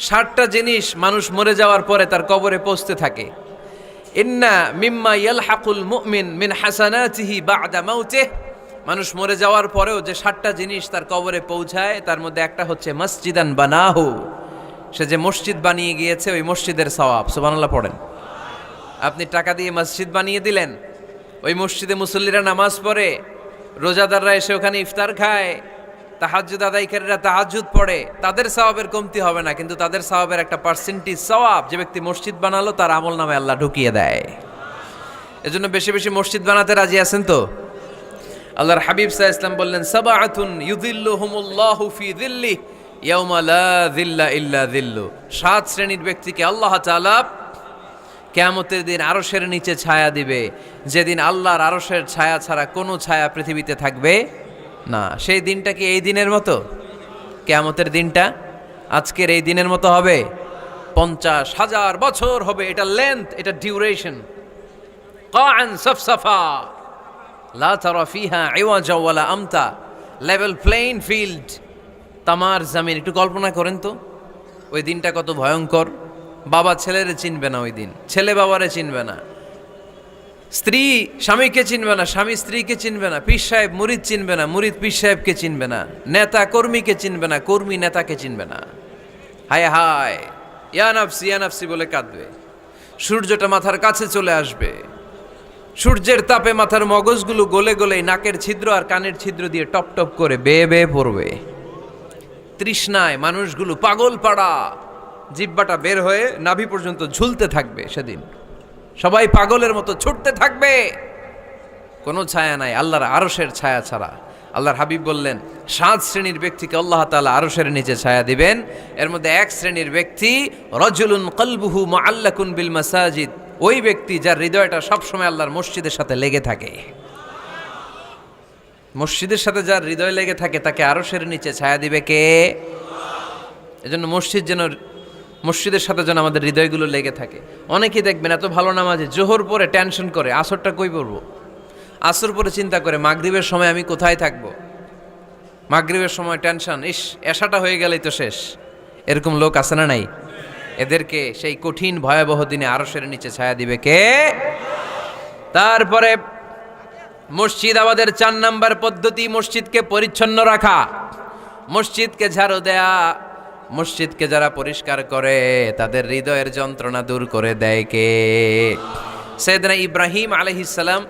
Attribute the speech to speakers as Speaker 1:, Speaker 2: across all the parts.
Speaker 1: 60টা জিনিস মানুষ মরে যাওয়ার পরে তার কবরে পৌঁছতে থাকে। ইন্না মিম্মা ইয়ালহাকুল মুমিন মিন হাসানাতিহি বা'দা মাউতিহি, মানুষ মরে যাওয়ার পরেও যে 60টা জিনিস তার কবরে পৌঁছায় তার মধ্যে একটা হচ্ছে মসজিদান বানাহু, সে যে মসজিদ বানিয়ে গিয়েছে ওই মসজিদের সওয়াব। সুবহানাল্লাহ পড়েন। আপনি টাকা দিয়ে মসজিদ বানিয়ে দিলেন, ওই মসজিদে মুসল্লিরা নামাজ পড়ে, রোজাদাররা এসে ওখানে ইফতার খায়, তাহাজ্জুদ আদায়কারীরা তাহাজ্জুদ পড়ে, তাদের সওয়াবের কমতি হবে না, কিন্তু তাদের সওয়াবের একটা পার্সেন্টেজ সওয়াব যে ব্যক্তি মসজিদ বানালো তার আমল নামে আল্লাহ ঢুকিয়ে দেয়। এজন্য বেশি বেশি মসজিদ বানাতে রাজি আছেন তো? আল্লাহর হাবিব সাল্লাল্লাহু আলাইহি ওয়াসাল্লাম বললেন, সাবআতুন ইউযিল্লুহুমুল্লাহু ফি যিল্লিহি ইয়াওমা লা যিল্লা ইল্লা যিল্লু, 7 শ্রেণীর ব্যক্তিকে আল্লাহ তাআলা কিয়ামতের দিন আরশের নিচে ছায়া দিবে, যেদিন আল্লাহর আরশের ছায়া ছাড়া কোনো ছায়া পৃথিবীতে থাকবে না। সেই দিনটা কি এই দিনের মতো? কিয়ামতের দিনটা আজকের এই দিনের মতো হবে? 50,000 বছর হবে। এটা লেন্থ, এটা ডিউরেশন। কাআন সাফসাফা লা তারা ফিহা ইওয়াজা ওয়ালা আমতা, লেভেল প্লেইং ফিল্ড, তামার জমিন। একটু কল্পনা করেন তো ওই দিনটা কত ভয়ঙ্কর। বাবা ছেলেরে চিনবে না ওই দিন, ছেলে বাবারে চিনবে না, স্ত্রী স্বামীকে চিনবে না, স্বামী স্ত্রীকে চিনবে না, পীর সাহেব মুরিদ চিনবে না, মুরিদ পীর সাহেবকে চিনবে না, নেতা কর্মীকে চিনবে না, কর্মী নেতাকে চিনবে না। হায় হায়, ইয়া নাফসি ইয়া নাফসি বলে কাঁদবে। সূর্যটা মাথার কাছে চলে আসবে, সূর্যের তাপে মাথার মগজগুলো গলে গলে নাকের ছিদ্র আর কানের ছিদ্র দিয়ে টপ টপ করে বেয়ে বেয়ে পড়বে। তৃষ্ণায় মানুষগুলো পাগল পাড়া, জিহ্বাটা বের হয়ে নাভি পর্যন্ত ঝুলতে থাকবে। সেদিন সবাই পাগলের মতো ছুটতে থাকবে, কোনো ছায়া নাই আল্লাহর আরশের ছায়া ছাড়া। আল্লাহর হাবিব বললেন 7 শ্রেণীর ব্যক্তিকে আল্লাহ তাআলা আরশের নিচে ছায়া দিবেন। এর মধ্যে 1 শ্রেণীর ব্যক্তি রাজুলুন কলবুহু মুআল্লাকুন বিল মাসাজিদ, ওই ব্যক্তি যার হৃদয়টা সবসময় আল্লাহর মসজিদের সাথে লেগে থাকে। মসজিদের সাথে যার হৃদয় লেগে থাকে তাকে আরশের নিচে ছায়া দিবে কে? এজন্য মসজিদের সাথে যেন আমাদের হৃদয়গুলো লেগে থাকে। অনেকেই দেখবেন এত ভালো নামাজে জোহর পরে টেনশন করে আসরটা কই পড়বো, আসর পরে চিন্তা করে মাগরিবের সময় আমি কোথায় থাকবো, মাগরিবের সময় টেনশন, ইস এশাটা হয়ে গেলেই তো শেষ। এরকম লোক আছে না নাই? এদেরকে সেই কঠিন ভয়াবহ দিনে আরশের নিচে ছায়া দিবে কে? তারপরে মসজিদ আমাদের 4 নাম্বার পদ্ধতি, মসজিদকে পরিচ্ছন্ন রাখা, মসজিদকে ঝাড়ু দেয়া। মসজিদকে যারা পরিষ্কার করে তাদের হৃদয়ের যন্ত্রণা দূর করে দেয় কে? সাইয়েদনা ইব্রাহিম আলাইহিস সালাম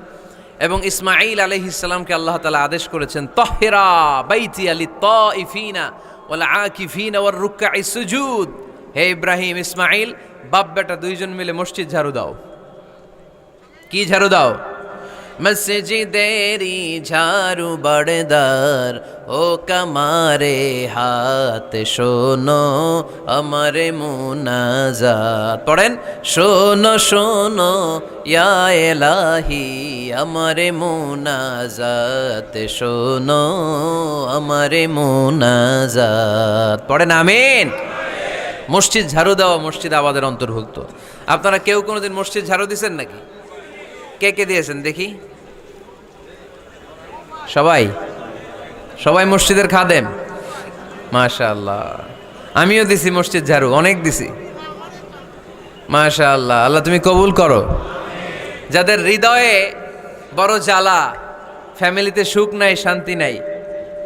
Speaker 1: এবং ইসমাঈল আলাইহিস সালামকে আল্লাহ তাআলা আদেশ করেছেন, তাহহিরা বাইতিয়া লিত-তাইফিনা ওয়াল আকিফিনা ওয়ার রুকআইস সুজুদ। হে ইব্রাহিম ইসমাঈল, বাপ বেটা দুইজন মিলে মসজিদ ঝাড়ু দাও। কি ঝাড়ু দাও? মসজিদেরি ঝাড়ু বড়দার ও কমারে হাত শোনো আমারে মুনাজাত। পড়েন, শোনো শোনো ইয়া ইলাহি আমারে মুনাজাত, শোনো আমারে মুনাজাত। পড়েন আমিন। মসজিদ ঝাড়ু দেওয়া মসজিদ আবাদের অন্তর্ভুক্ত। আপনারা কেউ কোনোদিন মসজিদ ঝাড়ু দিয়েছেন নাকি? কে কে দিয়েছেন দেখি? সবাই সবাই মসজিদের খাদেম? মাশাআল্লাহ। আমিও দিছি মসজিদ ঝাড়ু, অনেক দিছি। মাশাআল্লাহ, আল্লাহ তুমি কবুল করো। যাদের হৃদয়ে বড় জ্বালা, ফ্যামিলিতে সুখ নাই, শান্তি নাই,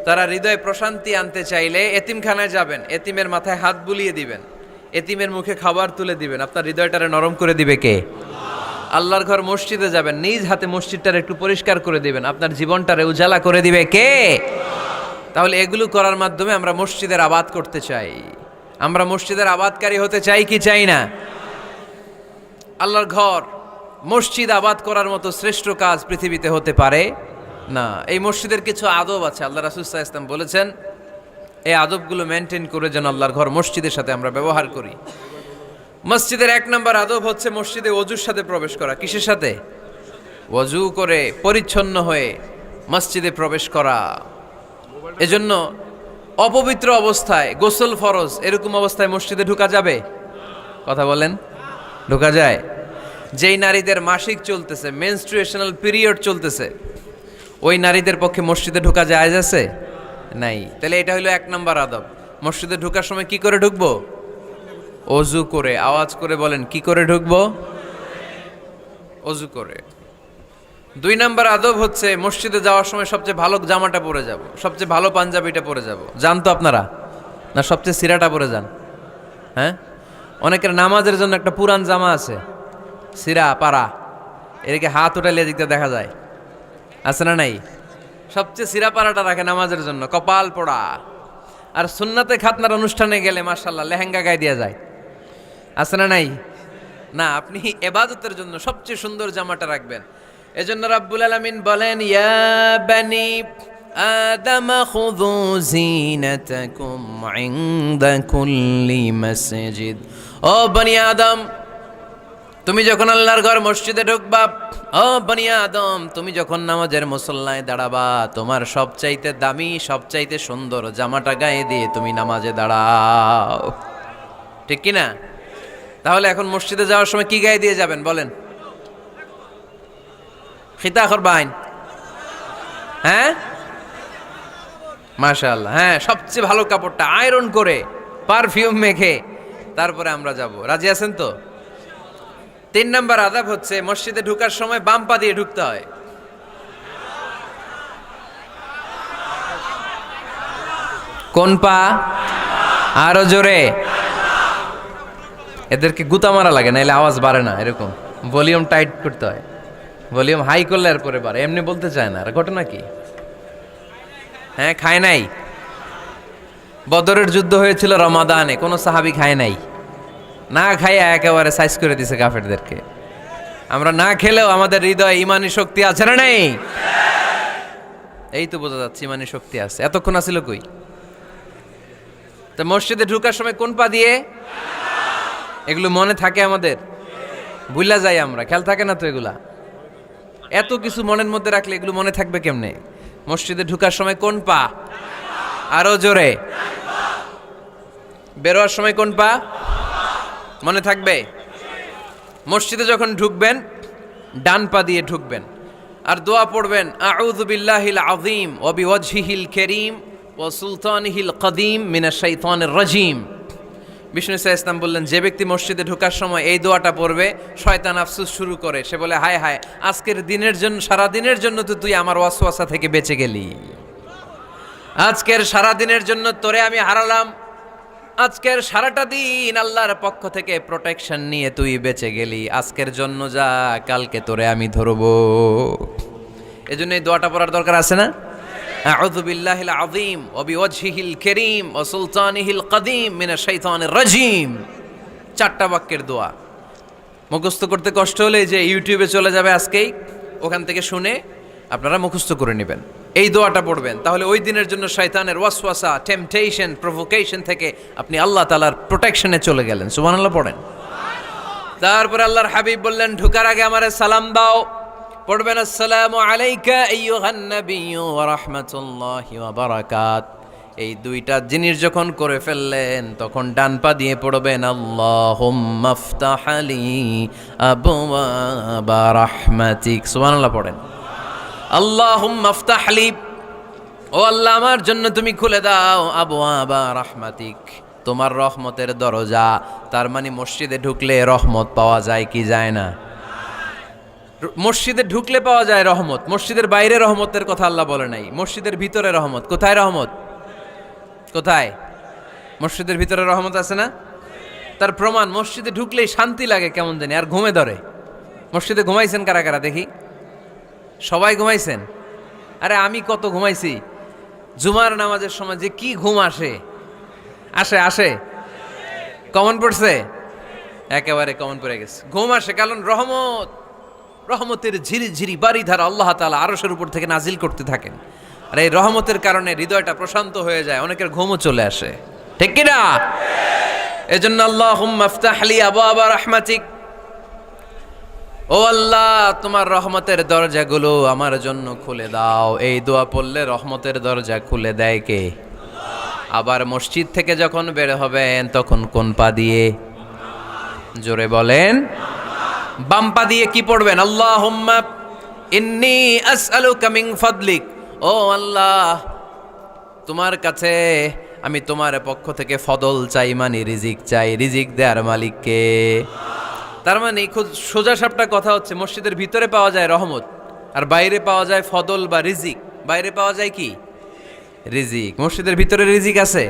Speaker 1: তারা হৃদয়ে প্রশান্তি আনতে চাইলে এতিমখানায় যাবেন, এতিমের মাথায় হাত বুলিয়ে দিবেন, এতিমের মুখে খাবার তুলে দিবেন, আপনার হৃদয়টারে নরম করে দিবে কে? আল্লাহর ঘর মসজিদে যাবেন, নিজ হাতে মসজিদটারে একটু পরিষ্কার করে দিবেন, আপনার জীবনটারে উজালা করে দিবে কে? তাহলে এগুলো করার মাধ্যমে আমরা মসজিদের আবাদ করতে চাই। আমরা মসজিদের আবাদকারী হতে চাই কি চাই না? আল্লাহর ঘর মসজিদ আবাদ করার মতো শ্রেষ্ঠ কাজ পৃথিবীতে হতে পারে না। এই মসজিদের কিছু আদব আছে, আল্লাহ রাসূল সাল্লাল্লাহু আলাইহি ওয়াসাল্লাম বলেছেন এই আদবগুলো মেনটেন করে যেন আল্লাহর ঘর মসজিদের সাথে আমরা ব্যবহার করি। মসজিদের 1 নম্বর আদব হচ্ছে মসজিদে ওযুর সাথে প্রবেশ করা। কিসের সাথে? ওযু করে পরিচ্ছন্ন হয়ে মসজিদে প্রবেশ করা। এজন্য অপবিত্র অবস্থায় গোসল ফরজ, এরকম অবস্থায় মসজিদে ঢোকা যাবে? কথা বলেন, ঢোকা যায়? যেই নারীদের মাসিক চলতেছে, মেনস্ট্রুয়েশনাল পিরিয়ড চলতেছে, ওই নারীদের পক্ষে মসজিদে ঢোকা জায়েজ আছে? নাই। তাহলে এটা হলো 1 নম্বর আদব। মসজিদে ঢোকার সময় কি করে ঢুকবো? অজু করে। আওয়াজ করে বলেন, কি করে ঢুকবো? অজু করে। 2 নাম্বার আদব হচ্ছে মসজিদে যাওয়ার সময় সবচেয়ে ভালো জামাটা পরে যাব, সবচেয়ে ভালো পাঞ্জাবিটা পরে যাব। জান তো আপনারা? না সবচেয়ে সিরাটা পরে যান? হ্যাঁ, অনেকের নামাজের জন্য একটা পুরান জামা আছে, সিরা পাড়া, এদিকে হাত উঠালে এদিকটা দেখা যায়, আছে না নাই? সবচেয়ে সিরা পাড়াটা রাখে নামাজের জন্য, কপাল পোড়া। আর সুন্নাতে খাতনার অনুষ্ঠানে গেলে মাশাআল্লাহ লেহেঙ্গা গায়ে দেওয়া যায়, আছে না নাই? না, আপনি ইবাদতের জন্য সবচেয়ে সুন্দর জামাটা রাখবেন। এজন্য রাব্বুল আলামিন বলেন, ইয়া বানি আদম খুযু জিনাতাকুম ইনদা কুল্লি মসজিদ। ও বনি আদম, তুমি যখন আল্লাহর ঘর মসজিদে ঢুকবা, ও বনি আদম, তুমি যখন নামাজের মুসল্লায় দাঁড়াবা, তোমার সবচাইতে দামি, সবচাইতে সুন্দর জামাটা গায়ে দিয়ে তুমি নামাজে দাঁড়াও। ঠিক কি না? তাহলে এখন মসজিদে যাওয়ার সময় কি গায়ে দিয়ে যাবেন বলেন? খিতা করবাইন? হ্যাঁ, মাশাআল্লাহ, হ্যাঁ, সবচেয়ে ভালো কাপড়টা আয়রন করে পারফিউম মেখে তারপরে আমরা যাব। রাজি আছেন তো? 3 নাম্বার আদব হচ্ছে মসজিদে ঢোকার সময় বাম পা দিয়ে ঢুকতে হয়। কোন পা? আরো জোরে। এদেরকে গুতা মারা লাগে, নাইলে আওয়াজ বাড়ে না, এরকম ভলিউম টাইট করতে হয়। ভলিউম হাই করলে এরপরে বাড়ে, এমনি বলতে চায় না। আর ঘটনা কি? হ্যাঁ, খায় নাই। বদরের যুদ্ধ হয়েছিল রমাদানে, কোনো সাহাবী খায় নাই, না খাইয়া একেবারে সাইজ করে দিছে কাফেরদেরকে। আমরা না খেলেও আমাদের হৃদয়ে ইমানি শক্তি আছে না নেই? এই তো বোঝা যাচ্ছে ইমানি শক্তি আছে। এতক্ষণ আছিল কই? তো মসজিদে ঢুকার সময় কোন পা দিয়ে? এগুলো মনে থাকে আমাদের? ভুলা যাই আমরা, খেয়াল থাকে না তো এগুলা। এত কিছু মনের মধ্যে রাখলে এগুলো মনে থাকবে কেমনে? মসজিদে ঢুকার সময় কোন পা? আরো জোরে। বেরোয়ার সময় কোন পা? মনে থাকবে? মসজিদে যখন ঢুকবেন ডান পা দিয়ে ঢুকবেন, আর দোয়া পড়বেন, আউযু বিল্লাহিল আযীম ওয়া বিওয়াজহিল কারীম ওয়া সুলতানিহিল কদীম মিনাশ শাইতানির রাজীম। বিষ্ণু ইসা ইসলাম বললেন, যে ব্যক্তি মসজিদে ঢোকার সময় এই দোয়াটা পড়বে, শয়তান আফসোস শুরু করে, সে বলে, হায় হায়, আজকের দিনের জন্য, সারা দিনের জন্য তো তুই আমার ওয়াসওয়াসা থেকে বেঁচে গেলি। আজকের সারা দিনের জন্য তোরে আমি হারালাম, আজকের সারাটা দিন আল্লাহর পক্ষ থেকে প্রোটেকশন নিয়ে তুই বেঁচে গেলি, আজকের জন্য যা, কালকে তোরে আমি ধরবো। এজন্য এই দোয়াটা পড়ার দরকার আছে না? আউযু বিল্লাহিল আযীম ওয়া বিওয়াজহিল কারীম ওয়া সুলতানিহিল কদীম মিনাশ শাইতানির রাজীম। 4টা বাক্যের দোয়া। মুখস্থ করতে কষ্ট হলে যে ইউটিউবে চলে যাবে আজকেই, ওখান থেকে শুনে আপনারা মুখস্থ করে নেবেন, এই দোয়াটা পড়বেন। তাহলে ওই দিনের জন্য শয়তানের ওয়াসওয়াসা, টেম্পটেশন, প্রভোকেশন থেকে আপনি আল্লাহ তাআলার প্রোটেকশনে চলে গেলেন। সুবহানাল্লাহ পড়েন। তারপর আল্লাহর হাবিব বললেন, ঢোকার আগে আমারে সালাম দাও। পড়বেন, আসসালামু আলাইকা আইয়ুহান নাবিয়্যু ওয়া রাহমাতুল্লাহি ওয়া বারাকাত। এই 2টা জিনিস যখন করে ফেললেন, তখন ডান পা দিয়ে পড়বেন, আল্লাহুম্মা আফতাহ লি আবওয়াবা রাহমাতিক। সুবহানাল্লাহ পড়েন। আল্লাহুম্মা আফতাহ লি, ও আল্লাহ আমার জন্য তুমি খুলে দাও, আবওয়াবা রাহমাতিক, তোমার রহমতের দরজা। তার মানে মসজিদে ঢুকলে রহমত পাওয়া যায় কি যায় না? মসজিদে ঢুকলে পাওয়া যায় রহমত, মসজিদের বাইরে রহমতের কথা আল্লাহ বলে নাই। মসজিদের ভিতরে রহমত। কোথায় রহমত? কোথায়? মসজিদের ভিতরে রহমত আছে না? তার প্রমাণ, মসজিদে ঢুকলেই শান্তি লাগে কেমন জানি, আর ঘুমে ধরে। মসজিদে ঘুমাইছেন কারা কারা দেখি? সবাই ঘুমাইছেন? আরে আমি কত ঘুমাইছি। জুমার নামাজের সময় যে কি ঘুম আসে, আসে আসে, কমন পড়ছে, একেবারে কমন পড়ে গেছে। ঘুম আসে কারণ রহমত, রহমতের ঝিরি ঝিরি বাড়িধারা আল্লাহ তাআলা আরশের উপর থেকে নাজিল করতে থাকেন, আর এই রহমতের কারণে হৃদয়টা প্রশান্ত হয়ে যায়, অনেকের ঘুমও চলে আসে। ঠিক কি না? এজন্য আল্লাহুম্মা আফতাহ লি আবওয়াবা রাহমাতিক, ও আল্লাহ তোমার রহমতের দরজাগুলো আমার জন্য খুলে দাও। এই দোয়া পড়লে রহমতের দরজা খুলে দেয় কে? আবার মসজিদ থেকে যখন বের হবেন তখন কোন পা দিয়ে? জোরে বলেন। বাম পা দিয়ে কি পড়বেন? আল্লাহুম্মা ইন্নী আসআলুকা মিন ফাদলিক, ও আল্লাহ তোমার কাছে আমি তোমার পক্ষ থেকে ফদল চাই, মানে রিজিক চাই। রিজিক দেয়ার মালিককে। তার মানে খুব সোজা সাপটা কথা হচ্ছে, মসজিদের ভিতরে পাওয়া যায় রহমত, আর বাইরে পাওয়া যায় ফদল বা রিজিক। বাইরে পাওয়া যায় কি? রিজিক। মসজিদের ভিতরে রিজিক আছে,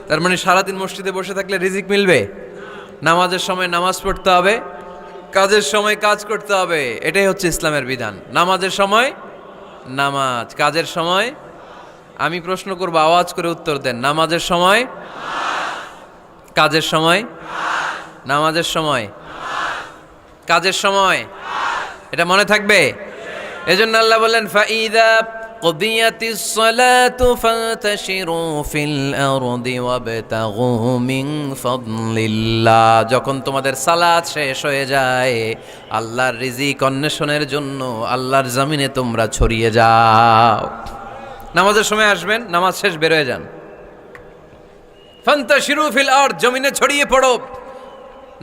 Speaker 1: তার মানে সারাদিন মসজিদে বসে থাকলে রিজিক মিলবে? নামাজের সময় নামাজ পড়তে হবে, কাজের সময় কাজ করতে হবে। এটাই হচ্ছে ইসলামের বিধান। নামাজের সময় নামাজ, কাজের সময়। আমি প্রশ্ন করব, আওয়াজ করে উত্তর দেন। নামাজের সময়, কাজের সময়। নামাজের সময়, কাজের সময়। এটা মনে থাকবে। এজন্য আল্লাহ বললেন, ফাইদা কুদিয়াতিস সালাতু ফান্তাশিরু ফিল আরদি ওয়াবতাগু মিন ফাদলিল্লাহ। যখন তোমাদের সালাত শেষ হয়ে যায়, আল্লাহর রিজিক অন্বেষণের জন্য আল্লাহর জমিনে তোমরা ছড়িয়ে যাও। নামাজের সময় আসবেন, নামাজ শেষ বের হয়ে যান। ফান্তাশিরু ফিল আরদ, জমিনে ছড়িয়ে পড়ো।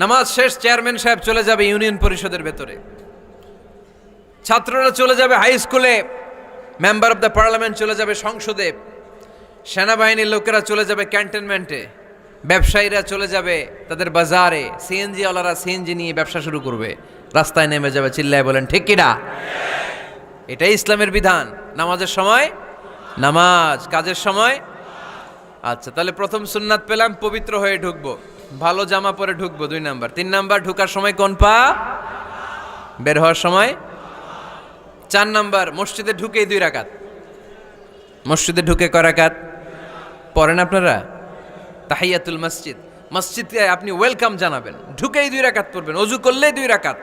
Speaker 1: নামাজ শেষ, চেয়ারম্যান সাহেব চলে যাবে ইউনিয়ন পরিষদের ভেতরে, ছাত্ররা চলে যাবে হাই স্কুলে, মেম্বার অব দ্য পার্লামেন্ট চলে যাবে সংসদে, সেনাবাহিনীর লোকেরা চলে যাবে ক্যান্টনমেন্টে, ব্যবসায়ীরা চলে যাবে তাদের বাজারে, সিএনজি ওয়ালারা সিএনজি নিয়ে ব্যবসা শুরু করবে, রাস্তায় নেমে যাবে, চিল্লায় বলেন ঠিক কিনা? এটাই ইসলামের বিধান। নামাজের সময় নামাজ, কাজের সময়। আচ্ছা, তাহলে প্রথম সুন্নাত পেলাম, পবিত্র হয়ে ঢুকবো, ভালো জামা পরে ঢুকবো 2 নাম্বার। 3 নাম্বার, ঢুকার সময় কোন পা, বের হওয়ার সময়। 4 নাম্বার, মসজিদে ঢুকেই 2 রাকাত। মসজিদে ঢুকে কয় রাকাত পড়েন আপনারা? তাহিয়াতুল মসজিদ। মসজিদে আপনি ওয়েলকাম জানাবেন, ঢুকেই 2 রাকাত পড়বেন, ওযু করলেই 2 রাকাত।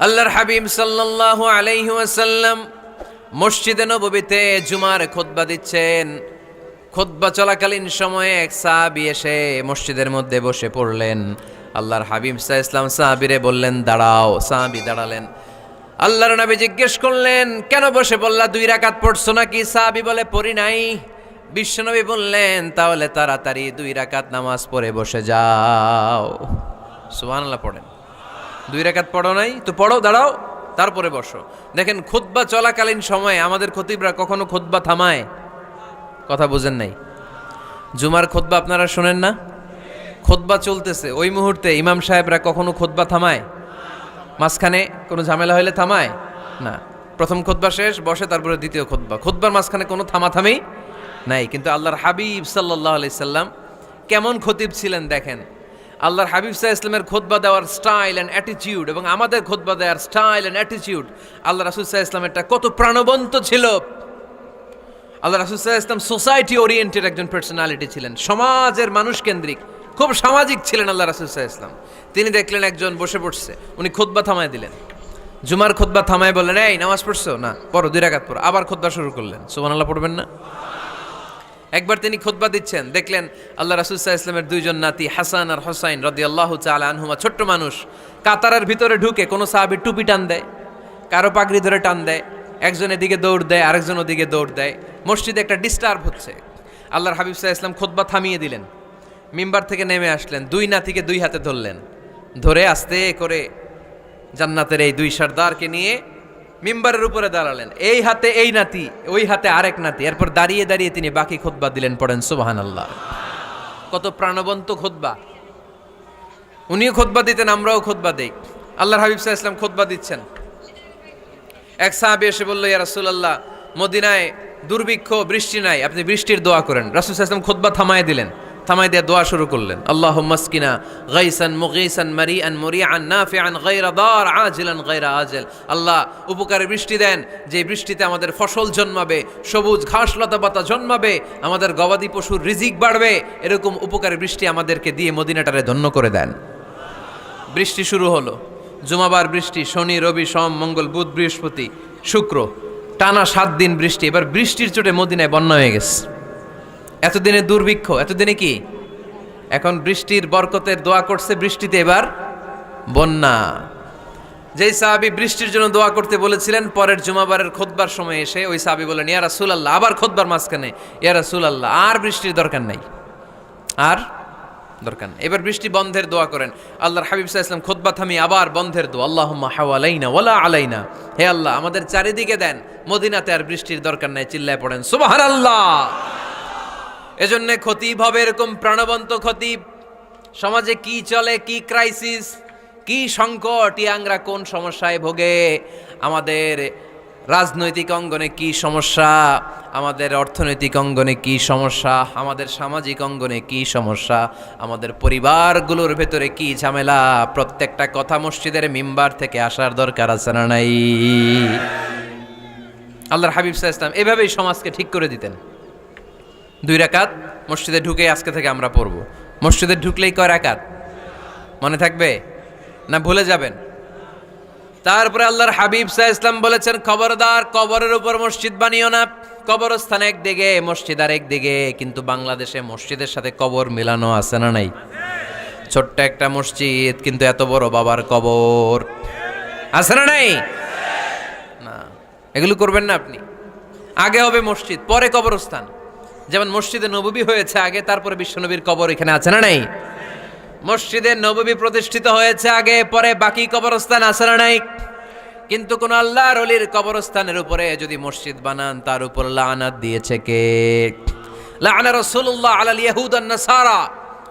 Speaker 1: আল্লাহর হাবিব সাল্লাল্লাহু আলাইহি ওয়াসাল্লাম মসজিদে নববীতে জুমার খুতবা দিচ্ছেন। খুতবা চলাকালীন সময়ে এক সাহাবী এসে মসজিদের মধ্যে বসে পড়লেন। আল্লাহর হাবিব সাল্লাল্লাহু আলাইহি ওয়াসাল্লাম সাহাবীরে বললেন, দাঁড়াও। সাহাবী দাঁড়ালেন। আল্লাহর নবী জিজ্ঞেস করলেন, কেন বসে পড়লা? 2 রাকাত পড়ছো নাকি? সাহাবী বলে, পড়ি নাই। বিশ্বনবী বললেন, তাহলে তাড়াতাড়ি 2 রাকাত নামাজ পড়ে বসে যাও। সুবহানাল্লাহ পড়েন। 2 রাকাত পড়ো নাই তো পড়ো, দাঁড়াও, তারপরে বসো। দেখেন, খুতবা চলাকালীন সময়ে আমাদের খতিবরা কখনো খুতবা থামায়? কথা বুঝেন নাই? জুমার খুতবা আপনারা শোনেন না? খুতবা চলতেছে, ওই মুহূর্তে ইমাম সাহেবরা কখনো খুতবা থামায়? মাঝখানে কোনো ঝামেলা হইলে থামায় না। প্রথম খুতবা শেষ, বসে, তারপরে দ্বিতীয় খুতবা। খুতবার মাঝখানে কোনো থামাথামি নাই। কিন্তু আল্লাহর হাবিব সাল্লাল্লাহু আলাইহি সাল্লাম কেমন খতিব ছিলেন দেখেন। আল্লাহর হাবিব সাল্লাল্লাহু আলাইহি সাল্লামের খুতবা দেওয়ার স্টাইল অ্যান্ড অ্যাটিটিউড এবং আমাদের খুতবা দেওয়ার স্টাইল অ্যান্ড অ্যাটিটিউড, আল্লাহ রাসূল সাল্লাল্লাহু আলাইহি সাল্লামেরটা কত প্রাণবন্ত ছিল। আল্লাহ রাসূল সাল্লাল্লাহু আলাইহি সাল্লাম সোসাইটি ওরিয়েন্টেড একজন পার্সোনালিটি ছিলেন, সমাজের মানুষ কেন্দ্রিক, খুব সামাজিক ছিলেন আল্লাহ রাসূল সাল্লাল্লাহু আলাইহি সাল্লাম। তিনি দেখলেন একজন বসে পড়ছে, উনি খুতবা থামায় দিলেন। জুমার খুতবা থামায় বললেন, এই নামাজ পড়ছো না? পড়ো, 2 রাকাত পড়ো। আবার খুতবা শুরু করলেন। সুবহানাল্লাহ পড়বেন না? একবার তিনি খুতবা দিচ্ছেন, দেখলেন আল্লাহ রাসূল সাল্লাল্লাহু আলাইহি ওয়াসাল্লামের 2 জন নাতি হাসান আর হুসাইন রাদিয়াল্লাহু তাআলা আনহুমা, ছোট্ট মানুষ, কাতারের ভিতরে ঢুকে কোন সাহাবী টুপি টান দেয়, কারো পাগড়ি ধরে টান দেয়, একজন এদিকে দৌড় দেয়, আরেকজন ওদিকে দৌড় দেয়। মসজিদে একটা ডিস্টার্ব হচ্ছে। আল্লাহর হাবিব সাল্লাল্লাহু আলাইহি ওয়াসাল্লাম খুতবা থামিয়ে দিলেন, মিম্বার থেকে নেমে আসলেন, 2 নাতিকে 2 হাতে ধরলেন, ধরে আস্তে করে জান্নাতের এই 2 সর্দারকে নিয়ে মিম্বারের উপরে দাঁড়ালেন। এই হাতে এই নাতি, ওই হাতে আরেক নাতি। এরপর দাঁড়িয়ে দাঁড়িয়ে তিনি বাকি খুতবা দিলেন। পড়েন সুবহানাল্লাহ। কত প্রাণবন্ত খুতবা। উনিও খুতবা দিতেন, আমরাও খুতবা দেই। আল্লাহর হাবিব সাল্লাল্লাহু আলাইহি ওয়াসাল্লাম খুতবা দিচ্ছেন, এক সাহাবী এসে বলল, ইয়া রাসূলুল্লাহ, মদিনায় দুর্ভিক্ষ, বৃষ্টি নাই, আপনি বৃষ্টির দোয়া করেন। রাসূল সাল্লাল্লাহু আলাইহি ওয়াসাল্লাম খুতবা থামায় দিলেন, থামাই দিয়ে দোয়া শুরু করলেন, আল্লাহুম্মা আসকিনা গাইসান মুগীসান মারিআন মুরিআন নাফিআন গায়রা দার আজিলান গায়রা আজল। আল্লাহ, উপকারে বৃষ্টি দেন, যে বৃষ্টিতে আমাদের ফসল জন্মাবে, সবুজ ঘাস লতা পাতা জন্মাবে, আমাদের গবাদি পশুর রিজিক বাড়বে, এরকম উপকারে বৃষ্টি আমাদেরকে দিয়ে মদিনাটারে ধন্য করে দেন। বৃষ্টি শুরু হলো, জুমাবার বৃষ্টি, শনি রবি সোম মঙ্গল বুধ বৃহস্পতি শুক্র, টানা 7 দিন বৃষ্টি। এবার বৃষ্টির চোটে মদিনায় বন্যা হয়ে গেছে। এতদিনে দুর্ভিক্ষ, এতদিনে কি? এখন বৃষ্টির বরকতের দোয়া করছে, বৃষ্টিতে এবার বন্যা। যেই সাহাবী বৃষ্টির জন্য দোয়া করতে বলেছিলেন, পরের জুমাবারের খুতবার সময় এসে ওই সাহাবী বলেন, ইয়া রাসূলুল্লাহ, আবার খুতবার মাঝখানে, ইয়া রাসূলুল্লাহ, আর বৃষ্টির দরকার নাই, আর দরকার নেই, এবার বৃষ্টি বন্ধের দোয়া করেন। আল্লাহর হাবিব সাল্লাল্লাহু আলাইহি ওয়াসাল্লাম খুতবা থামিয়ে আবার বন্ধের দোয়া, আল্লাহুম্মা হাওয়ালাইনা ওয়ালা আলাইনা, হে আল্লাহ আমাদের চারিদিকে দেন, মদিনাতে আর বৃষ্টির দরকার নাই। চিল্লায় পড়েন সুবহানাল্লাহ। এজন্য খতিব হবে এরকম প্রাণবন্ত খতিব। সমাজে কি চলে, কি ক্রাইসিস, কি সংকট, ইয়াংরা কোন সমস্যায় ভোগে, আমাদের রাজনৈতিক অঙ্গনে কি সমস্যা, আমাদের অর্থনৈতিক অঙ্গনে কি সমস্যা, আমাদের সামাজিক অঙ্গনে কি সমস্যা, আমাদের পরিবারগুলোর ভেতরে কি ঝামেলা, প্রত্যেকটা কথা মসজিদের মিম্বার থেকে আসার দরকার আছে না নাই? আল্লাহর হাবিব সাল্লাল্লাহু আলাইহি ওয়াসাল্লাম এভাবেই সমাজকে ঠিক করে দিতেন। 2 রাকাত মসজিদে ঢুকে আজকে থেকে আমরা পড়ব। মসজিদে ঢুকলেই কয় রাকাত মনে থাকবে না ভুলে যাবেন? তারপরে আল্লাহর হাবিব সাল্লাল্লাহু আলাইহি ওয়াসাল্লাম বলেছেন, খবরদার কবরের উপর মসজিদ বানিও না। কবরস্থান একদিকে, মসজিদ আর একদিকে, কিন্তু বাংলাদেশে মসজিদের সাথে কবর মিলানো আছে না নাই? ছোট্ট একটা মসজিদ কিন্তু এত বড় বাবার কবর আছে না নাই? না, এগুলো করবেন না আপনি। আগে হবে মসজিদ, পরে কবরস্থান। যেমন মসজিদে নববী হয়েছে আগে, তারপরে বিশ্বনবীর কবর এখানে আছে না নাই? মসজিদে নববী প্রতিষ্ঠিত হয়েছে আগে, পরে বাকি কবরস্থান আছে না নাই? কিন্তু কোন আল্লাহর ওলির কবরস্থানের উপরে যদি মসজিদ বানান, তার উপর লানাত দিয়েছে কে? লাআনা রাসূলুল্লাহ আলাল ইয়াহুদ ওয়ান নাসারা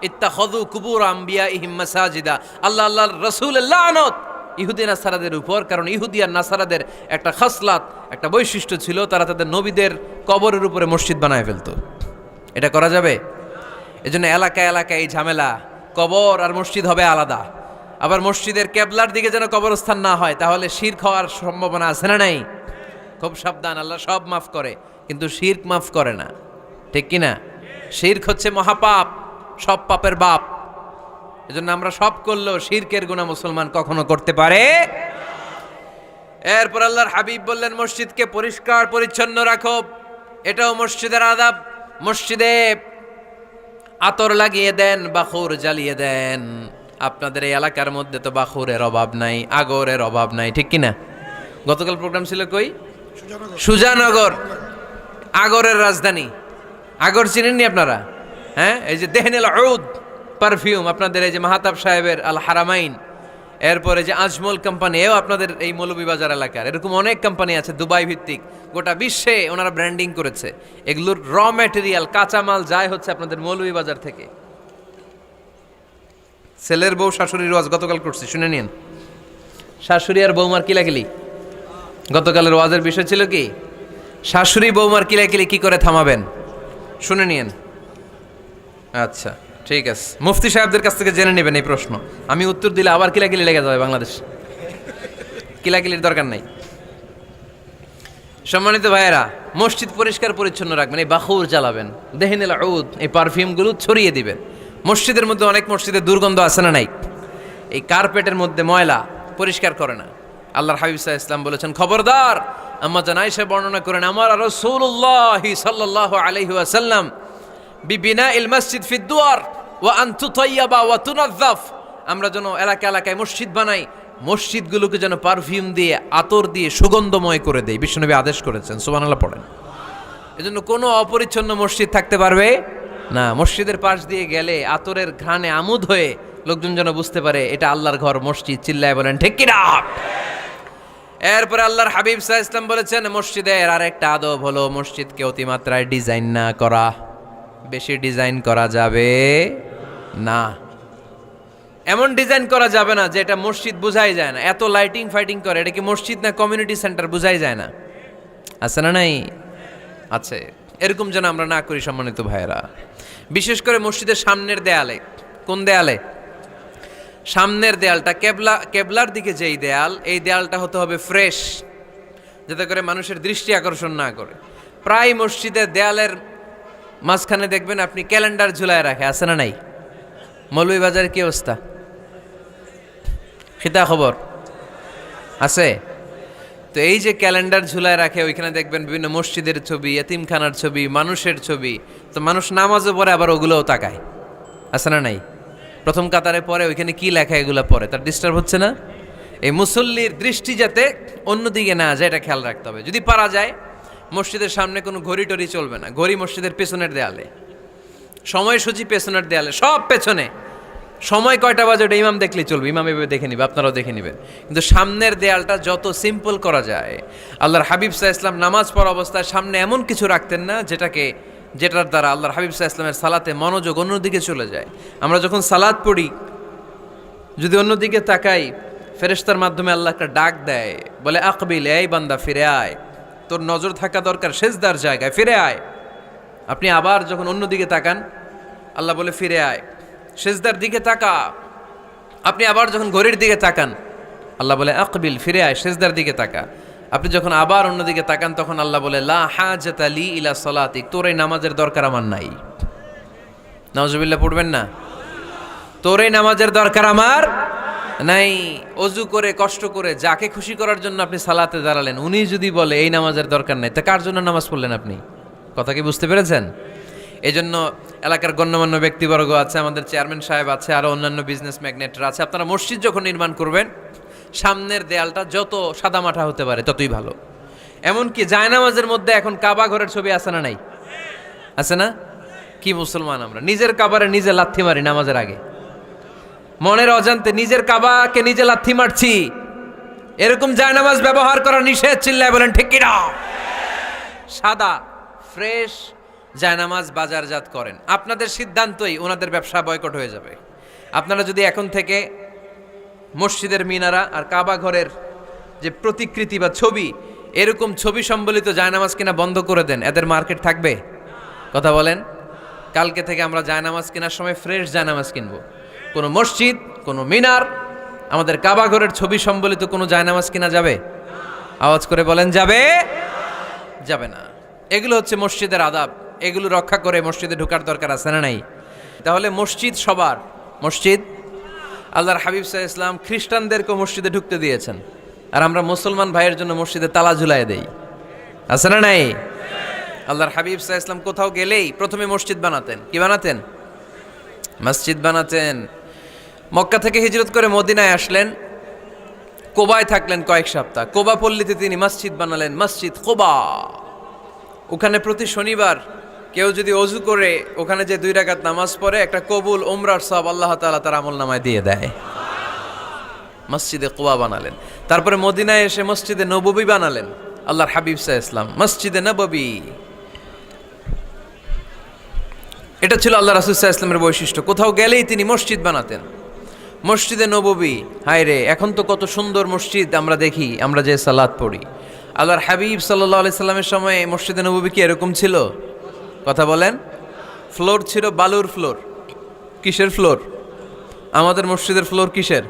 Speaker 1: ইত্তাখাযু কুবুর আমবিয়াইহিম মাসাজিদা। আল্লাহর রাসূলের লানত ইহুদি নাসারাদের উপর, কারণ ইহুদি আর নাসারাদের একটা খাসলাত, একটা বৈশিষ্ট্য ছিল, তারা তাদের নবীদের কবরের উপরে মসজিদ বানায় ফেলতো। এটা করা যাবে? এজন্য এলাকায় এলাকায় এই ঝামেলা, কবর আর মসজিদ হবে আলাদা। আবার মসজিদের কেবলার দিকে যেন কবরস্থান না হয়, তাহলে শিরক হওয়ার সম্ভাবনা আছে না নাই? খুব সাবধান, আল্লাহ সব মাফ করে কিন্তু শিরক মাফ করে না, ঠিক কি না? শিরক হচ্ছে মহাপাপ, সব পাপের বাপ। এজন্য আমরা সব করলেও শিরকের গুনাহ মুসলমান কখনো করতে পারে। এরপর আল্লাহর হাবিব বললেন, মসজিদকে পরিষ্কার পরিচ্ছন্ন রাখো, এটাও মসজিদের আদাব। মসজিদে আতর লাগিয়ে দেন, বাখুর জ্বালিয়ে দেন। আপনাদের এই এলাকার মধ্যে তো বাখুরের অভাব নাই, আগরের অভাব নাই, ঠিক কিনা? গতকাল প্রোগ্রাম ছিল কই? সুজানগর, আগরের রাজধানী। আগর চিনেননি আপনারা? হ্যাঁ, এই যে দেহনেল উদ পারফিউম, আপনাদের এই যে মাহাতাব সাহেবের আল হারামাইন, এরপরে যে আজমল কোম্পানি, এও আপনাদের এই মৌলভীবাজার এলাকার। এরকম অনেক কোম্পানি আছে দুবাই ভিত্তিক, গোটা বিশ্বে ওনারা ব্র্যান্ডিং করেছে। এগুলোর র ম্যাটেরিয়াল, কাঁচামাল যায় হচ্ছে আপনাদের মৌলভীবাজার থেকে। ছেলের বউ শাশুড়ির ওয়াজ গতকাল করছি, শুনে নিন। শাশুড়ি আর বৌমার কিলাকিলি, গতকালের ওয়াজের বিষয় ছিল কি? শাশুড়ি বৌমার কিলাকিলি কি করে থামাবেন, শুনে নিন। আচ্ছা ঠিক আছে, মুফতি সাহেবদের কাছ থেকে জেনে নেবেন এই প্রশ্ন। আমি উত্তর দিলে আবার কিলাকিলি লেগে যাবে বাংলাদেশ, কিলাকিলির দরকার নাই। সম্মানিত ভাইয়েরা, মসজিদ পরিষ্কার পরিচ্ছন্ন রাখবেন, এই বাখুর জ্বালাবেন, দেহনেল উদ, এই পারফিউমগুলো ছড়িয়ে দিবেন। মসজিদের মধ্যে অনেক মসজিদে দুর্গন্ধ আছে না নাই? এই কার্পেটের মধ্যে ময়লা, পরিষ্কার করে না। আল্লাহর হাবিব সাল্লাল্লাহু আলাইহি ওয়াসাল্লাম বলেছেন, খবরদার। আম্মা জান আয়েশা বর্ণনা করেন, আমার রাসূলুল্লাহ সাল্লাল্লাহু আলাইহি ওয়াসাল্লাম বিবিনাইল মসজিদ ফিদ দুয়ার ওয়া আন তুতাইয়াবা ওয়া তুনাযযাফ, আমরা যেন এলাকা এলাকায় মসজিদ বানাই, মসজিদগুলোকে যেন পারফিউম দিয়ে, আতর দিয়ে সুগন্ধময় করে দেয়। বিশ্বনবী আদেশ করেছেন, সুবহানাল্লাহ পড়েন। এজন্য কোনো অপরিচ্ছন্ন মসজিদ থাকতে পারবে না। মসজিদের পাশ দিয়ে গেলে আতরের ঘ্রাণে আমোদ হয়ে লোকজন যেন বুঝতে পারে এটা আল্লাহর ঘর, মসজিদ। চিল্লায় বলেন ঠিক কি না? এরপরে আল্লাহর হাবিব সাল্লাল্লাহু আলাইহি ওয়াসাল্লাম বলেছেন, মসজিদের আর একটা আদব হলো মসজিদকে অতিমাত্রায় ডিজাইন না করা। বেশি ডিজাইন করা যাবে না, এমন ডিজাইন করা যাবে না যে এটা মসজিদ বোঝাই যায় না। এত লাইটিং ফাইটিং করে, এটা কি মসজিদ না কমিউনিটি সেন্টার বোঝাই যায় না? আছে না নাই? আছে। এরকম যেন আমরা না করি সম্মানিত ভাইয়েরা। বিশেষ করে মসজিদের সামনের দেয়ালে। কোন দেয়ালে? সামনের দেয়ালটা, কেবলার দিকে যেই দেয়াল, এই দেয়ালটা হতে হবে ফ্রেশ, যাতে করে মানুষের দৃষ্টি আকর্ষণ না করে। প্রায় মসজিদের দেয়ালের মাঝখানে দেখবেন আপনি ক্যালেন্ডার ঝুলায় রাখে, আছে না নাই? মৌলভীবাজারের কি অবস্থা? খিতা খবর আছে তো? এই যে ক্যালেন্ডার ঝুলায় রাখে, ওইখানে দেখবেন বিভিন্ন মসজিদের ছবি, এতিমখানার ছবি, মানুষের ছবি। তো মানুষ নামাজও পড়ে, আবার ওগুলোও তাকায়, আছে না নাই? প্রথম কাতারে পরে ওইখানে কি লেখা, এগুলো পরে, তার ডিস্টার্ব হচ্ছে না? এই মুসল্লির দৃষ্টি যাতে অন্যদিকে না যায়, এটা খেয়াল রাখতে হবে। যদি পারা যায়, মসজিদের সামনে কোনো ঘড়ি টড়ি চলবে না। ঘড়ি মসজিদের পেছনের দেয়ালে, সময়সূচি পেছনের দেয়ালে, সব পেছনে। সময় কয়টা বাজে ওটা ইমাম দেখলেই চলবে, ইমাম এভাবে দেখে নিবে, আপনারাও দেখে নেবেন। কিন্তু সামনের দেয়ালটা যত সিম্পল করা যায়। আল্লাহর হাবিব সাল্লাল্লাহু আলাইহি ওয়াসাল্লাম নামাজ পড়া অবস্থায় সামনে এমন কিছু রাখতেন না যেটাকে যেটার দ্বারা আল্লাহর হাবিব সাল্লাল্লাহু আলাইহি ওয়াসাল্লামের সালাতে মনোযোগ অন্যদিকে চলে যায়। আমরা যখন সালাত পড়ি যদি অন্যদিকে তাকাই, ফেরেশতার মাধ্যমে আল্লাহ একটা ডাক দেয়, বলে আকবিল, এই বান্দা ফিরে আয়, তোর নজর থাকা দরকার সেজদার জায়গায়, ফিরে আয়। আপনি আবার যখন অন্যদিকে তাকান আল্লাহ বলে ফিরে আয়, সেজদার দিকে তাকা। আপনি আবার যখন ঘড়ির দিকে তাকান আল্লাহ বলে আকবিল, ফিরে আয়, সেজদার দিকে তাকা। আপনি যখন আবার অন্যদিকে তাকান তখন আল্লাহ বলে লা হাজাতা লি ইলা সালাতিক, তোর এই নামাজের দরকার আমার নাই। নাউজুবিল্লাহ পড়বেন না? তোর এই নামাজের দরকার আমার নাই। অজু করে কষ্ট করে যাকে খুশি করার জন্য আপনি সালাতে দাঁড়ালেন, উনি যদি বলে এই নামাজের দরকার নাই, তা কার জন্য নামাজ পড়লেন আপনি? কথা কি বুঝতে পেরেছেন? এই জন্য এলাকার গণ্যমান্য ব্যক্তিবর্গ আছে, আমাদের চেয়ারম্যান সাহেব আছে, আরো অন্যান্য বিজনেস ম্যাগনেটরা আছে, আপনারা মসজিদ যখন নির্মাণ করবেন সামনের দেয়ালটা যত সাদামাটা হতে পারে ততই ভালো। এমনকি জায়নামাজের মধ্যে এখন কাবা ঘরের ছবি আছে না নাই? আছে না? কি মুসলমান আমরা, নিজের কাবারে নিজে লাথি মারি নামাজের আগে, মনের অজান্তে নিজের কাবাকে নিজে লাথি মারছি। এরকম জায়নামাজ ব্যবহার করা নিষেধ, চিল্লায় বলেন ঠিক কিনা? সাদা ফ্রেশ জায়নামাজ বাজারজাত করেন, আপনাদের সিদ্ধান্তই ওনাদের ব্যবসা বয়কট হয়ে যাবে। আপনারা যদি এখন থেকে মসজিদের মিনারা আর কাবা ঘরের যে প্রতিকৃতি বা ছবি, এরকম ছবি সম্বলিত জায়নামাজ কিনা বন্ধ করে দেন, এদের মার্কেট থাকবে? কথা বলেন। কালকে থেকে আমরা জায়নামাজ কেনার সময় ফ্রেশ জায়নামাজ কিনবো। কোনো মসজিদ, কোনো মিনার, আমাদের কাবা ঘরের ছবি সম্বলিত কোনো জায়নামাজ কিনা যাবে? আওয়াজ করে বলেন যাবে? যাবে না। এগুলো হচ্ছে মসজিদের আদাব, এগুলো রক্ষা করে মসজিদে ঢোকার দরকার আছে না নাই? তাহলে মসজিদ সবার, মসজিদ আল্লাহর হাবিব সাল্লাল্লাহু আলাইহি ওয়াসাল্লাম খ্রিস্টানদেরকে মসজিদে ঢুকতে দিয়েছেন, আর আমরা মুসলমান ভাইয়ের জন্য মসজিদে তালা ঝুলাই দেই, আছে না নাই? আল্লাহর হাবিব সাল্লাল্লাহু আলাইহি ওয়াসাল্লাম কোথাও গেলেই প্রথমে মসজিদ বানাতেন। কি বানাতেন? মসজিদ বানাতেন। মক্কা থেকে হিজরত করে মদিনায় আসলেন, কোবায় থাকলেন কয়েক সপ্তাহ। কোবা পল্লীতে তিনি মসজিদ বানালেন, মসজিদ কোবা। ওখানে প্রতি শনিবার কেউ যদি অজু করে ওখানে যে 2 রাকাত নামাজ পড়ে, একটা কবুল উমরার সওয়াব আল্লাহ তাআলা তার আমলনামায় দিয়ে দেয়। মসজিদে কোবা বানালেন। তারপরে মদিনায় এসে মসজিদে নববী বানালেন আল্লাহর হাবিব সাল্লাল্লাহু আলাইহি ওয়াসাল্লাম, মসজিদে নববী। এটা ছিল আল্লাহ রাসূল সাল্লাল্লাহু আলাইহি ওয়াসাল্লামের বৈশিষ্ট্য। কোথাও গেলেই তিনি মসজিদ বানাতেন। মসজিদে নববী, হায় রে, এখন তো কত সুন্দর মসজিদ আমরা দেখি, আমরা যে সালাত পড়ি। আল্লাহর হাবিব সাল্লাল্লাহু আলাইহি সাল্লামের সময় মসজিদে নববী কি এরকম ছিল? কথা বলেন। ফ্লোর ছিল বালুর ফ্লোর। কিসের ফ্লোর? আমাদের মসজিদের ফ্লোর কিসের?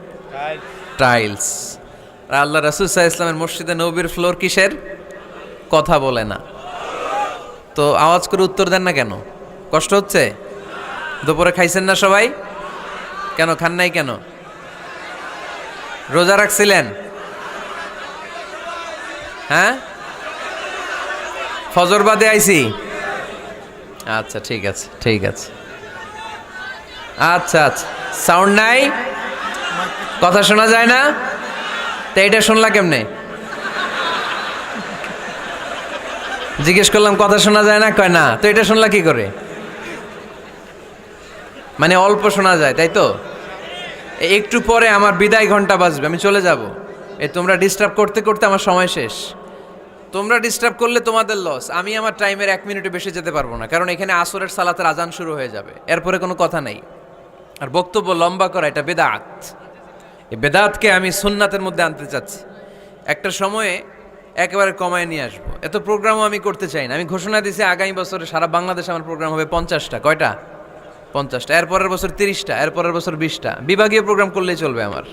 Speaker 1: টাইলস। আর আল্লাহ রাসূল সাল্লাল্লাহু আলাইহি ওয়াসাল্লামের মসজিদে নববীর ফ্লোর কিসের? কথা বলে না তো। আওয়াজ করে উত্তর দেন না কেন? কষ্ট হচ্ছে? দুপুরে খাইছেন না সবাই? কেন খান নাই কেন? রোজা রাখছিলেন? হ্যাঁ, ফজর বাদে আইছি। আচ্ছা ঠিক আছে, ঠিক আছে। আচ্ছা আচ্ছা, সাউন্ড নাই, কথা শোনা যায় না? তো এটা শুনলা কেমনে? জিজ্ঞেস করলাম কথা শোনা যায় না, কয় না। তো এটা শুনলা কি করে? মানে অল্প শোনা যায়, তাই তো? একটু পরে আমার বিদায় ঘন্টা বাজবে, আমি চলে যাব। তোমরা ডিস্টার্ব করতে করতে আমার সময় শেষ। তোমরা ডিস্টার্ব করলে তোমাদের লস। আমি আমার টাইমের 1 মিনিটে বেশি যেতে পারবো না, কারণ এখানে আসরের সালাতের আজান শুরু হয়ে যাবে, এরপরে কোনো কথা নেই। আর বক্তব্য লম্বা করা এটা বেদাত। এই বেদাতকে আমি সুন্নাতের মধ্যে আনতে চাচ্ছি। একটা সময়ে একেবারে কমায় নিয়ে আসবো। এত প্রোগ্রামও আমি করতে চাই না। আমি ঘোষণা দিয়েছি আগামী বছরে সারা বাংলাদেশে আমার প্রোগ্রাম হবে 50টা। কয়টা? 50টা। এরপরের বছর 30টা, এরপরের বছর 20টা। বিভাগীয় প্রোগ্রাম করলেই চলবে আমার।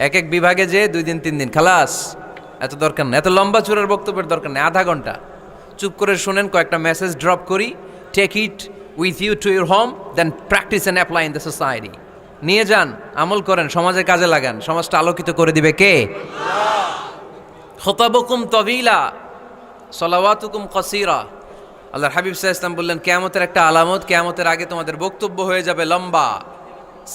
Speaker 1: এক এক বিভাগে যে 2 দিন 3 দিন খালাস। এত দরকার না, এত লম্বা চূড়ার বক্তব্যের দরকার নেই। আধা ঘন্টা চুপ করে শুনেন, কয়েকটা মেসেজ ড্রপ করি, take it with you to your home, then practice and apply in the society. নিয়ে যান, আমল করেন, সমাজে কাজে লাগান। সমাজটা আলোকিত করে দিবে কে? খুতাবুকুম তাবিলা সালাওয়াতুকুম কাসীরা। আল্লাহর হাবিব সাল্লাল্লাহু আলাইহি ওয়াসাল্লাম বললেন, কিয়ামতের একটা আলামত, কিয়ামতের আগে তোমাদের বক্তব্য হয়ে যাবে লম্বা,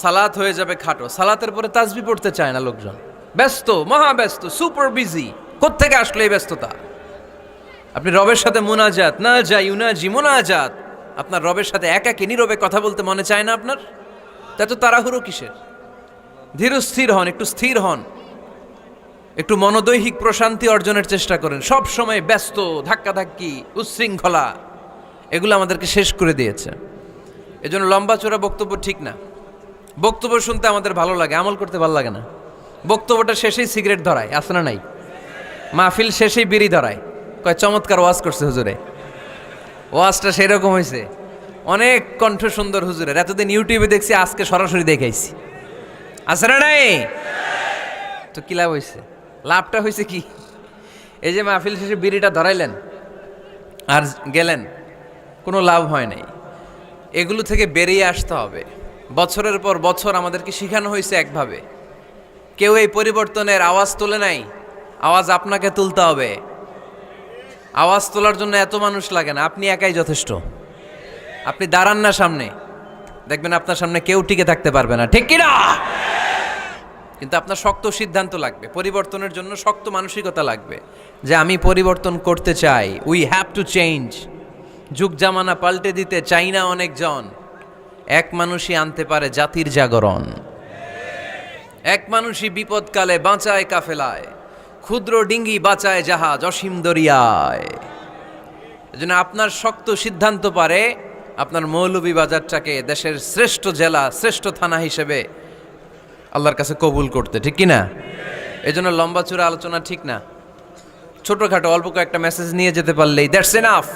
Speaker 1: সালাত হয়ে যাবে খাটো। সালাতের পরে তাসবিহ পড়তে চায় না লোকজন, ব্যস্ত, মহা ব্যস্ত, সুপার বিজি। কোত্থেকে আসলে এই ব্যস্ততা? আপনি রবের সাথে মুনাজাত, না যাই ইউনাজি মুনাজাত, আপনার রবের সাথে একাকী নীরবে কথা বলতে মনে চায় না আপনার? তা তো তাড়াহুড়ো কিসের? ধীর স্থির হন, একটু স্থির হন, একটু মনোদৈহিক প্রশান্তি অর্জনের চেষ্টা করেন। সব সময় ব্যস্ত, ধাক্কাধাক্কি, উচ্ছৃঙ্খলা, এগুলো আমাদেরকে শেষ করে দিয়েছে। এজন্য লম্বা চোরা বক্তব্য ঠিক না। বক্তব্য শুনতে আমাদের ভালো লাগে, আমল করতে ভালো লাগে না। বক্তব্যটা শেষেই সিগারেট ধরায়, আছে না নাই? মাহফিল শেষেই বিড়ি ধরায়, কয় চমৎকার ওয়াজ করছে হুজুরে। ওয়াজটা সেরকম হয়েছে, অনেক কণ্ঠ সুন্দর হুজুরের। এতদিন ইউটিউবে দেখছি, আজকে সরাসরি দেখাইছি, আছে না নাই? তো কি লাভ হয়েছে? লাভটা হয়েছে কি? এই যে মাহফিল শেষে বিড়িটা ধরাইলেন আর গেলেন, কোনো লাভ হয় নাই। এগুলো থেকে বেরিয়ে আসতে হবে। বছরের পর বছর আমাদেরকে শেখানো হয়েছে একভাবে, কেউ এই পরিবর্তনের আওয়াজ তোলে নাই। আওয়াজ আপনাকে তুলতে হবে। আওয়াজ তোলার জন্য এত মানুষ লাগে না, আপনি একাই যথেষ্ট। আপনি দাঁড়ান না সামনে, দেখবেন আপনার সামনে কেউ টিকে থাকতে পারবে না, ঠিক কিনা? কিন্তু আপনার শক্ত সিদ্ধান্ত লাগবে, পরিবর্তনের জন্য শক্ত মানসিকতা লাগবে, যে আমি পরিবর্তন করতে চাই। We have to change. যুগ জামানা পাল্টে দিতে চাই না অনেকজন। এক মানুষই আনতে পারে জাতির জাগরণ। এক মানুষই বিপদকালে বাঁচায় কাফেলায়, ক্ষুদ্র ডিঙ্গি বাঁচায় জাহাজ অসীম দরিয়ায়। এজন্য আপনার শক্ত সিদ্ধান্ত পারে আপনার মৌলভীবাজারটাকে দেশের শ্রেষ্ঠ জেলা, শ্রেষ্ঠ থানা হিসেবে আল্লাহর কাছে কবুল করতে, ঠিক কিনা? এজন্য লম্বা চূড়া আলোচনা ঠিক না। ছোটখাটো অল্প কয়েকটা মেসেজ নিয়ে যেতে পারলেই that's enough.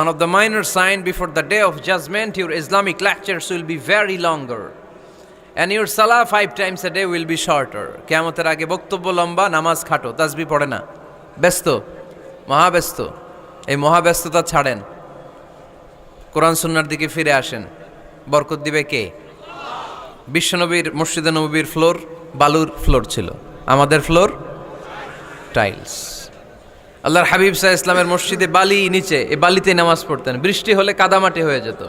Speaker 1: One of the minor signs before the day of judgment, your Islamic lectures will be very longer and your salah 5 times a day will be shorter. কিয়ামতের আগে বক্তব্য লম্বা, নামাজ খাটো, তাসবিহ পড়ে না, ব্যস্ত, মহাব্যস্ত। এই মহাব্যস্ততা ছাড়েন, কোরআন সুন্নাহর দিকে ফিরে আসেন। বরকত দিবে কে? বিশ্বনবীর মসজিদে নববীর ফ্লোর বালুর ফ্লোর ছিল, আমাদের ফ্লোর টাইলস। আল্লাহর হাবিব সাল্লাল্লাহু আলাইহি ইসলামের মসজিদে বালি নিচে, এই বালিতেই নামাজ পড়তেন। বৃষ্টি হলে কাদামাটি হয়ে যেত,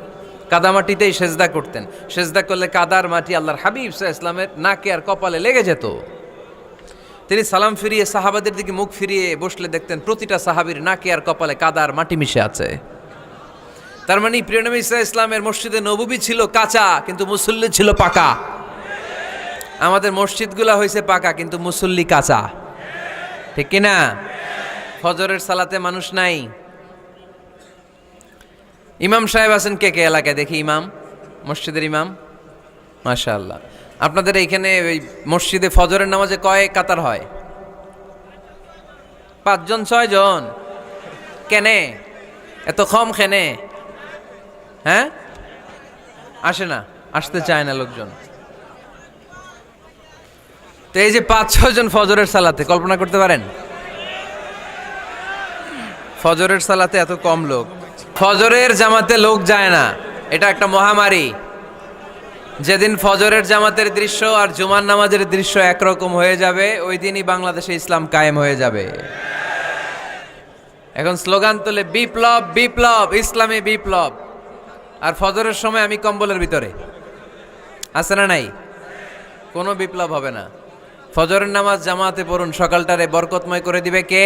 Speaker 1: কাদামাটিতেই সেজদা করতেন। সেজদা করলে কাদার মাটি আল্লাহর হাবিব সাল্লাল্লাহু আলাইহি ইসলামের নাকে আর কপালে লেগে যেত। তিনি সালাম ফিরিয়ে সাহাবাদের দিকে মুখ ফিরিয়ে বসলে দেখতেন প্রতিটা সাহাবীর নাকে আর কপালে কাদার মাটি মিশে আছে। তার মানে প্রিয় নবী সাল্লাল্লাহু আলাইহি ইসলামের মসজিদে নববী ছিল কাঁচা, কিন্তু মুসল্লি ছিল পাকা। আমাদের মসজিদগুলা হয়েছে পাকা, কিন্তু মুসল্লি কাঁচা, ঠিক কিনা? ফজরের সালাতে মানুষ নাই। ইমাম সাহেব আছেন কে কে এলাকায়? দেখি ইমাম, মসজিদের ইমাম, মাশাআল্লাহ। আপনাদের এইখানে ওই মসজিদে ফজরের নামাজে কয় কাতার হয়? 5 জন 6 জন? কেনে এত কম? কেনে? হ্যাঁ, আসে না, আসতে চায় না লোকজন। তো এই যে 5-6 জন ফজরের সালাতে, কল্পনা করতে পারেন ফজরের সালাতে এত কম লোক। ফজরের জামাতে লোক যায় না, এটা একটা মহামারী। যেদিন ফজরের জামাতের দৃশ্য আর জুমার নামাজের দৃশ্য একরকম হয়ে যাবে, ওই দিনই বাংলাদেশে ইসলাম কায়েম হয়ে যাবে। এখন স্লোগান তোলে বিপ্লব বিপ্লব, ইসলামী বিপ্লব। আর ফজরের সময় আমি কম্বলের ভিতরে, আছে না নাই? কোনো বিপ্লব হবে না। ফজরের নামাজ জামাতে পড়ুন, সকালটারে বরকতময় করে দিবে কে?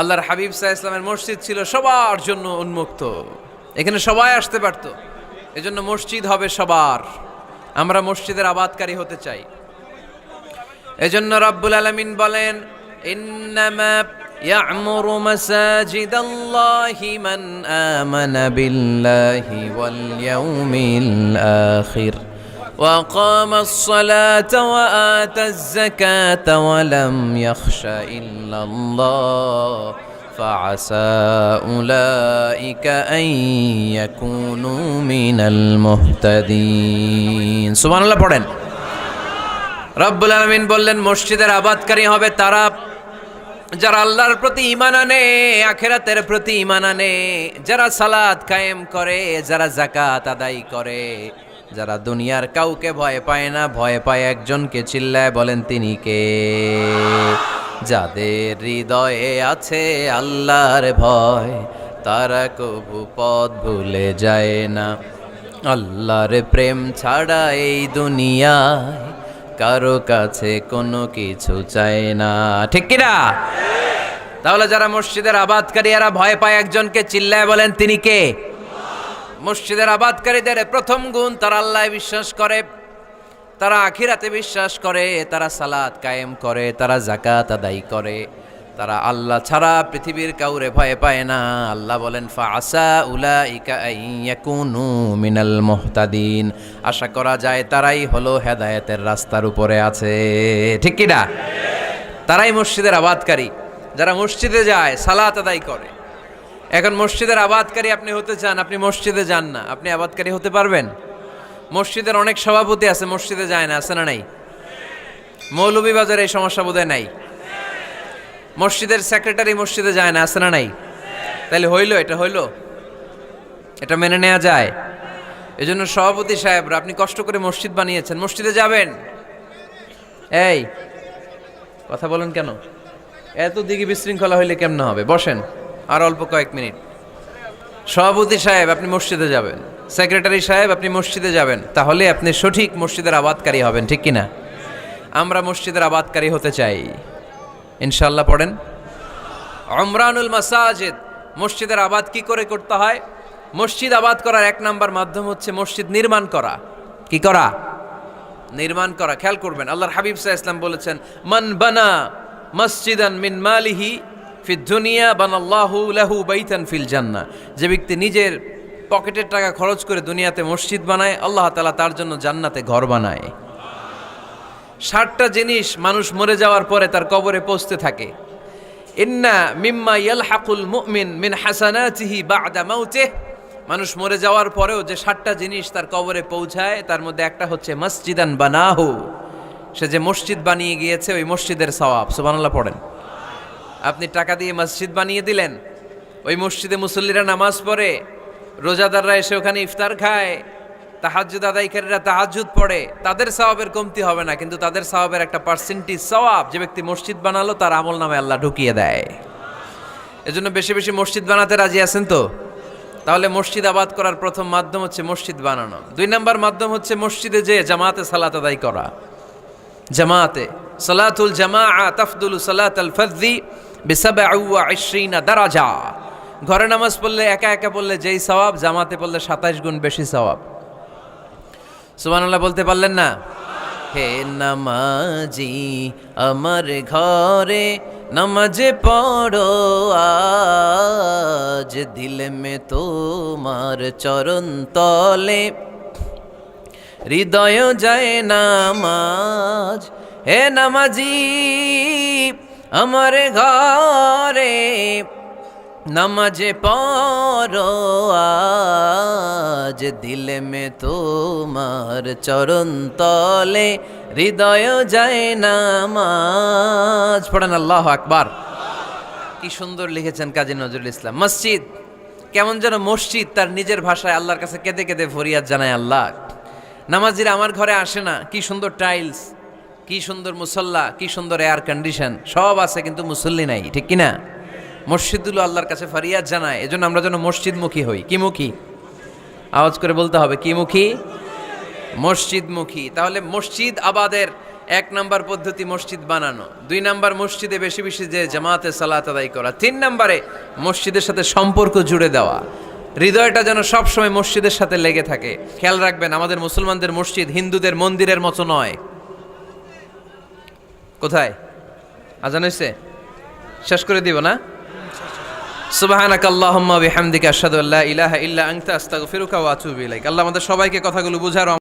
Speaker 1: আল্লাহর হাবিব সাল্লাল্লাহু আলাইহি ইসলামের মসজিদ ছিল সবার জন্য উন্মুক্ত, এখানে সবাই আসতে পারত। এজন্য মসজিদ হবে সবার। আমরা মসজিদের আবাদকারী হতে চাই। এজন্য রব্বুল আলামিন বলেন, ইন্নামা ইয়া'মুরু মাসাজিদাল্লাহি মান আমানা বিল্লাহি ওয়াল ইয়াউমিল আখির وأقام الصلاة وآتى الزكاة ولم يخش إلا الله فعسى أولئك أن يكونوا من المهتدين سبحان الله পড়েন। রব্বুল আলামিন বললেন মসজিদের আবাদকারী হবে তারা যারা আল্লাহর প্রতি ঈমান আনে, আখিরাতের প্রতি ঈমান আনে, যারা সালাত কায়েম করে, যারা যাকাত আদায় করে, যারা দুনিয়ার কাউকে ভয় পায় না, ভয় পায় একজনকে। চিল্লায় বলেন তিনি কে? যাদের হৃদয়ে আছে আল্লাহর ভয়, তারা কবু পথ ভুলে যায় না। আল্লাহর প্রেম ছাড়া এই দুনিয়ায় কারো কাছে কোনো কিছু চায় না, ঠিক কিনা? তাহলে যারা মসজিদের আবাদকারী এরা ভয় পায় একজনকে, চিল্লায় বলেন তিনি কে? মসজিদের আবাদকারীদের প্রথম গুণ, তারা আল্লাহয় বিশ্বাস করে, তারা আখিরাতে বিশ্বাস করে, তারা সালাত কায়েম করে, তারা যাকাত আদায় করে, তারা আল্লাহ ছাড়া পৃথিবীর কাউরে ভয় পায় না। আল্লাহ বলেন ফাআসা উলাইকা আইয়াকুনু মিনাল মুহতাদিন, আশা করা যায় তারাই হলো হেদায়েতের রাস্তার উপরে আছে। ঠিক কি না? তারাই মসজিদের আবাদকারী, যারা মসজিদে যায় সালাত আদায় করে। এখন মসজিদের আবাদকারী আপনি হতে চান, আপনি মসজিদে যান না, আপনি আবাদকারী হতে পারবেন? মসজিদের অনেক সভাপতি আছে মসজিদে যায় না, আছে না নাই? মৌলভীবাজারে এই সমস্যা বোধহয় নাই। মসজিদের সেক্রেটারি মসজিদে যায় না, আছে না নাই? তাহলে হইল, এটা হইল, এটা মেনে নেওয়া যায়? এজন্য সভাপতি সাহেবরা, আপনি কষ্ট করে মসজিদ বানিয়েছেন, মসজিদে যাবেন। এই কথা বলেন কেন? এত দিকে বিশৃঙ্খলা হইলে কেমন হবে? বসেন আর অল্প কয়েক মিনিট। সভাপতি সাহেব আপনি মসজিদে যাবেন, সেক্রেটারি সাহেব আপনি মসজিদে যাবেন, তাহলে আপনি সঠিক মসজিদের আবাদকারী হবেন। ঠিক কিনা? আমরা মসজিদের আবাদকারী হতে চাই, ইনশাআল্লাহ। পড়েন উমরানুল মাসাজিদ। মসজিদের আবাদ কি করে করতে হয়? মসজিদ আবাদ করার এক নাম্বার মাধ্যম হচ্ছে মসজিদ নির্মাণ করা। কি করা? নির্মাণ করা। খেয়াল করবেন, আল্লাহর হাবিব সাল্লাল্লাহু আলাইহি ওয়াসাল্লাম বলেছেন, মান বানা মসজিদান মিন মালিহি ফিদ দুনিয়া বানাল্লাহু লাহু বাইতান ফিল জান্নাহ। যে ব্যক্তি নিজের পকেটের টাকা খরচ করে দুনিয়াতে মসজিদ বানায়, আল্লাহ তাআলা তার জন্য জান্নাতে ঘর বানায়। 60টা জিনিস মানুষ মরে যাওয়ার পরে তার কবরে পৌঁছতে থাকে। ইন্না মিম্মা ইয়ালহাকুল মুমিন মিন হাসানাতিহি বা'দা মাউতিহি। মানুষ মরে যাওয়ার পরেও যে 60টা জিনিস তার কবরে পৌঁছায়, তার মধ্যে একটা হচ্ছে মসজিদান বানাহু। সে যে মসজিদ বানিয়ে গিয়েছে, ওই মসজিদের সওয়াব। সুবহানাল্লাহ পড়েন। আপনি টাকা দিয়ে মসজিদ বানিয়ে দিলেন, ওই মসজিদে মুসল্লিরা নামাজ পড়ে, রোজাদাররা এসে ওখানে ইফতার খায়, তাহাজ্জুদ আদায়কারীরা তাহাজ্জুদ পড়ে, তাদের সওয়াবের কমতি হবে না, কিন্তু তাদের সওয়াবের একটা পার্সেন্টেজ সওয়াব যে ব্যক্তি মসজিদ বানালো তার আমল নামে আল্লাহ ঢুকিয়ে দেয়। এজন্য বেশি বেশি মসজিদ বানাতে রাজি আছেন তো? তাহলে মসজিদ আবাদ করার প্রথম মাধ্যম হচ্ছে মসজিদ বানানো। 2 নাম্বার মাধ্যম হচ্ছে মসজিদে যেয়ে জামাতে সালাত আদায় করা। জামাতে সালাতুল জামাআ তাফদুলু সালাতাল ফাযযি বি27 দারাজা। ঘরে নামাজ পড়লে, একা একা পড়লে যেই সওয়াব, জামাতে পড়লে 27 গুণ বেশি সওয়াব। সুবহানাল্লাহ বলতে পারলেন না? হে নামাজি আমার ঘরে নামাজে পড়ো আজ, দিল মে তোমার চরণ তলে হৃদয় যায় নামাজ। হে নামাজি আমার ঘরে নামাজে পড়ো আজ, দিল মে তোমার চরণ তলে হৃদয় যায় নামাজ। পড়েন আল্লাহু আকবার। কি সুন্দর লিখেছেন কাজী নজরুল ইসলাম। মসজিদ কেমন যেন মসজিদ তার নিজের ভাষায় আল্লাহর কাছে কেঁদে কেঁদে ফরিয়াদ জানায়, আল্লাহ নামাজিরা আমার ঘরে আসে না, কি সুন্দর টাইলস, কি সুন্দর মুসল্লা, কি সুন্দর এয়ার কন্ডিশন, সব আছে কিন্তু মুসল্লি নাই। ঠিক কিনা? মসজিদগুলো আল্লাহর কাছে ফরিয়াদ জানায়। এজন্য আমরা যেন মসজিদমুখী হই। কি মুখী? আওয়াজ করে বলতে হবে, কি মুখী? মসজিদমুখী। তাহলে মসজিদ আবাদের 1 নাম্বার পদ্ধতি মসজিদ বানানো। 2 নাম্বার মসজিদে বেশি বেশি যে জামাতে সালাত আদায় করা। 3 নাম্বারে মসজিদের সাথে সম্পর্ক জুড়ে দেওয়া, হৃদয়টা যেন সবসময় মসজিদের সাথে লেগে থাকে। খেয়াল রাখবেন, আমাদের মুসলমানদের মসজিদ হিন্দুদের মন্দিরের মতো নয়। কোথায় আজান হইছে? শেষ করে দিব না? সুবহানাকাল্লাহুম্মা বিহামদিকা আশহাদু আল্লা ইলাহা ইল্লা আনতা আস্তাগফিরুকা ওয়া আতুবু ইলাইক। আল্লাহ আমাদের সবাইকে কথাগুলো বুঝার